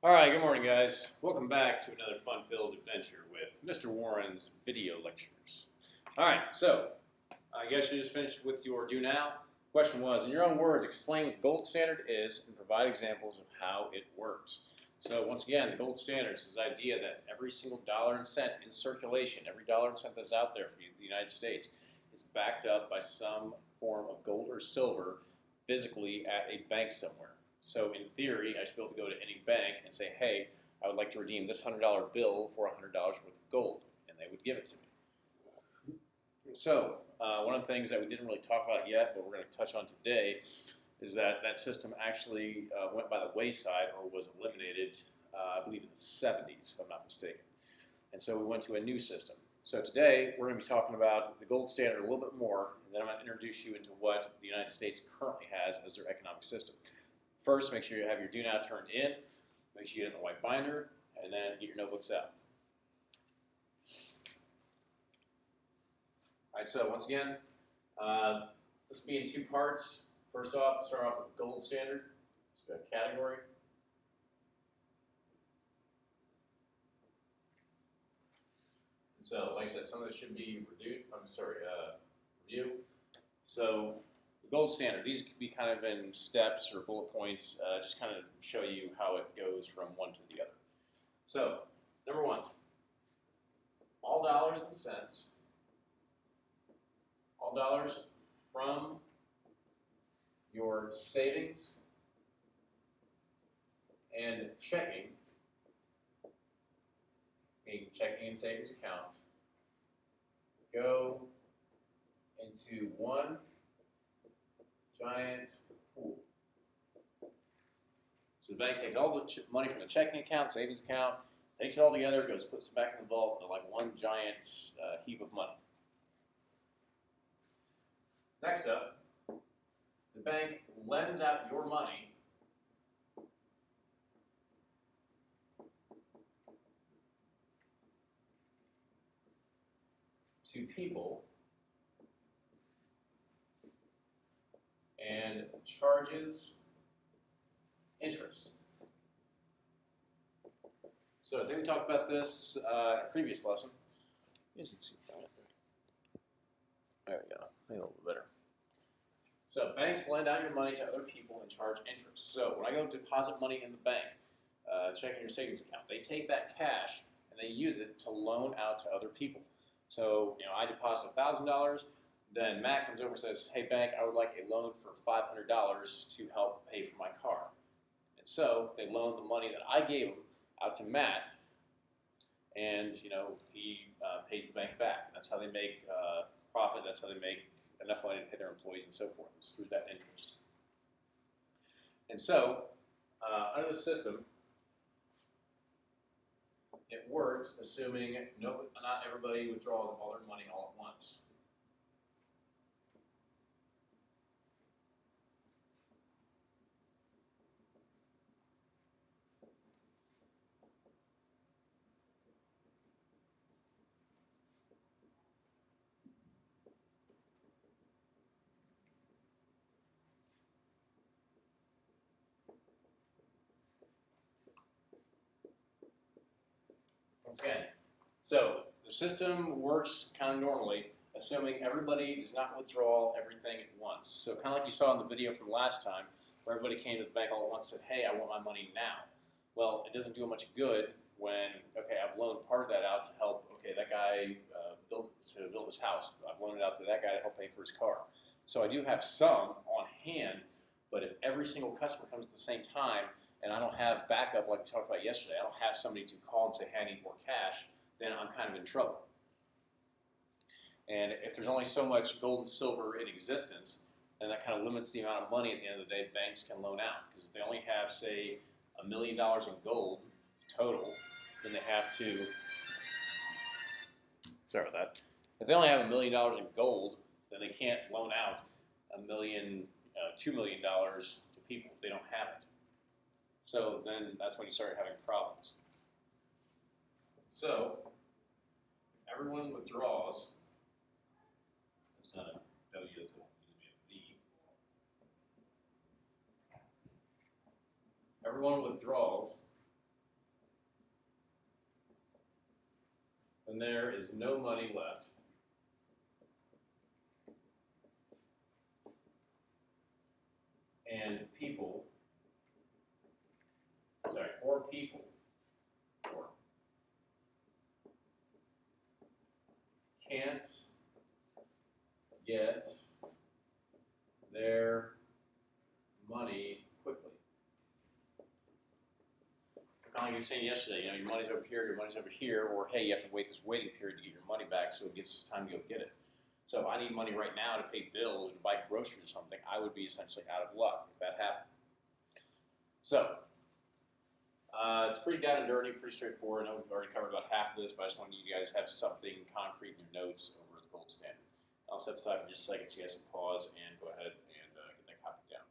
All right, good morning, guys. Welcome back to another fun-filled adventure with Mr. Warren's video lectures. All right, so I guess you just finished with your do now. Question was, in your own words, explain what the gold standard is and provide examples of how it works. So once again, the gold standard is this idea that every single dollar and cent in circulation, every dollar and cent that's out there for the United States is backed up by some form of gold or silver physically at a bank somewhere. So in theory, I should be able to go to any bank and say, hey, I would like to redeem this $100 bill for $100 worth of gold, and they would give it to me. So one of the things that we didn't really talk about yet, but we're going to touch on today, is that that system actually went by the wayside or was eliminated, I believe in the 70s, if I'm not mistaken. And so we went to a new system. So today, we're going to be talking about the gold standard a little bit more, and then I'm going to introduce you into what the United States currently has as their economic system. First, make sure you have your do now turned in, make sure you get it in the white binder, and then get your notebooks out. All right, so once again, this will be in two parts. First off, start off with the gold standard. Let's go to category. And so, like I said, some of this should be review. So, the gold standard, these could be kind of in steps or bullet points, just kind of show you how it goes from one to the other. So, number one, all dollars and cents, all dollars from your savings and checking, meaning checking and savings account, go into one giant pool. So the bank takes all the money from the checking account, savings account, takes it all together, puts it back in the vault into like one giant heap of money. Next up, the bank lends out your money to people and charges interest. So I think we talked about this in a previous lesson. As you can see, there we go. A little bit better. So banks lend out your money to other people and charge interest. So when I go deposit money in the bank, checking your savings account, they take that cash and they use it to loan out to other people. So I deposit $1,000. Then Matt comes over and says, hey, bank, I would like a loan for $500 to help pay for my car. And so they loan the money that I gave him out to Matt, and he pays the bank back. That's how they make profit. That's how they make enough money to pay their employees and so forth. It's through that interest. And so under the system, it works assuming not everybody withdraws all their money all at once. Okay, so the system works kind of normally, assuming everybody does not withdraw everything at once. So kind of like you saw in the video from last time, where everybody came to the bank all at once and said, hey, I want my money now. Well, it doesn't do much good when, okay, I've loaned part of that out to help, okay, that guy build his house. I've loaned it out to that guy to help pay for his car. So I do have some on hand, but if every single customer comes at the same time, and I don't have backup like we talked about yesterday, I don't have somebody to call and say, hey, I need more cash, then I'm kind of in trouble. And if there's only so much gold and silver in existence, then that kind of limits the amount of money at the end of the day banks can loan out. Because if they only have, say, $1 million in gold total, then they have to, sorry about that. If they only have $1 million in gold, then they can't loan out $2 million to people if they don't have it. So then that's when you start having problems. So if everyone withdraws, it's not a W, it's a V. Everyone withdraws when there is no money left. And people, or people, can't get their money quickly. Kind of like you were saying yesterday, you know, your money's over here, your money's over here, or hey, you have to wait this waiting period to get your money back, so it gives us time to go get it. So if I need money right now to pay bills or to buy groceries or something, I would be essentially out of luck if that happened. So it's pretty down and dirty, pretty straightforward. I know we've already covered about half of this, but I just wanted you guys to have something concrete in your notes over the gold standard. I'll step aside for just a second so you guys can pause and go ahead and get that copy down.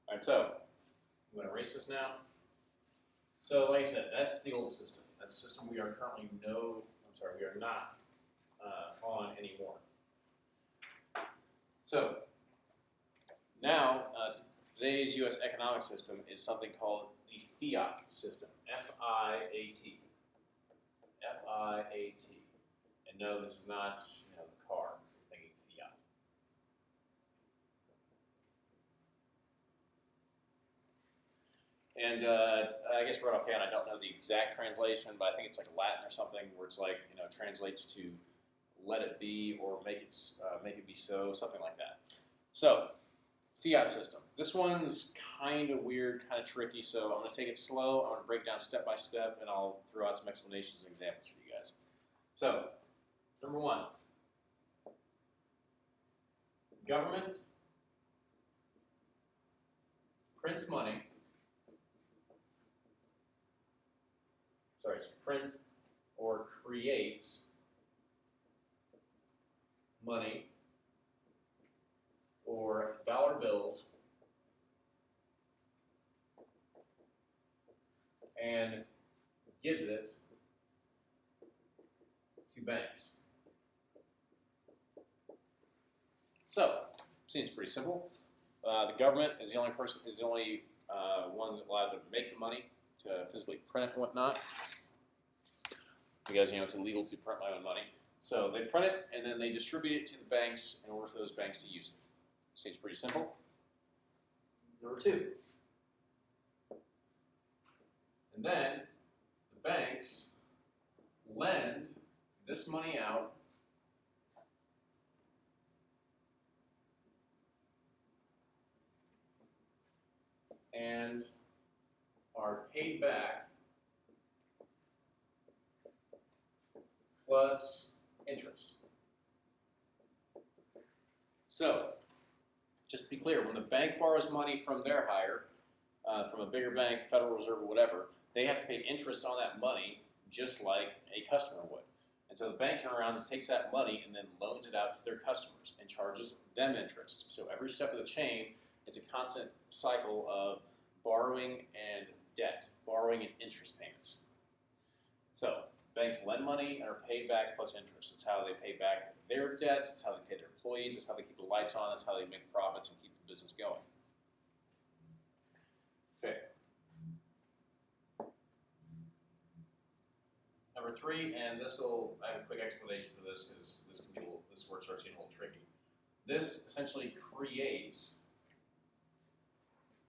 All right, so I'm going to erase this now. So like I said, that's the old system. That's the system we are currently we are not on anymore. So now today's U.S. economic system is something called the FIAT system, F-I-A-T. F-I-A-T. And no, this is not the car. You're thinking Fiat. And I guess right offhand, I don't know the exact translation, but I think it's like Latin or something, where it's like translates to "let it be" or "make it be so," something like that. So, Fiat system. This one's kind of weird, kind of tricky. So I'm going to take it slow. I'm going to break down step by step, and I'll throw out some explanations and examples for you guys. So, number one, government prints money. Prints or creates money or dollar bills and gives it to banks. So, seems pretty simple. The government is the only ones allowed to make the money, to physically print it and whatnot. Because it's illegal to print my own money. So they print it and then they distribute it to the banks in order for those banks to use it. Seems pretty simple. Number two. And then the banks lend this money out and are paid back plus interest. So, just to be clear, when the bank borrows money from their hire, from a bigger bank, Federal Reserve or whatever, they have to pay interest on that money just like a customer would. And so the bank turns around and takes that money and then loans it out to their customers and charges them interest. So every step of the chain, it's a constant cycle of borrowing and debt, borrowing and interest payments. So banks lend money and are paid back plus interest. It's how they pay back their debts, it's how they pay their employees, it's how they keep the lights on, it's how they make profits and keep the business going. Okay. Number three, and I have a quick explanation for this because this word starts getting a little tricky. This essentially creates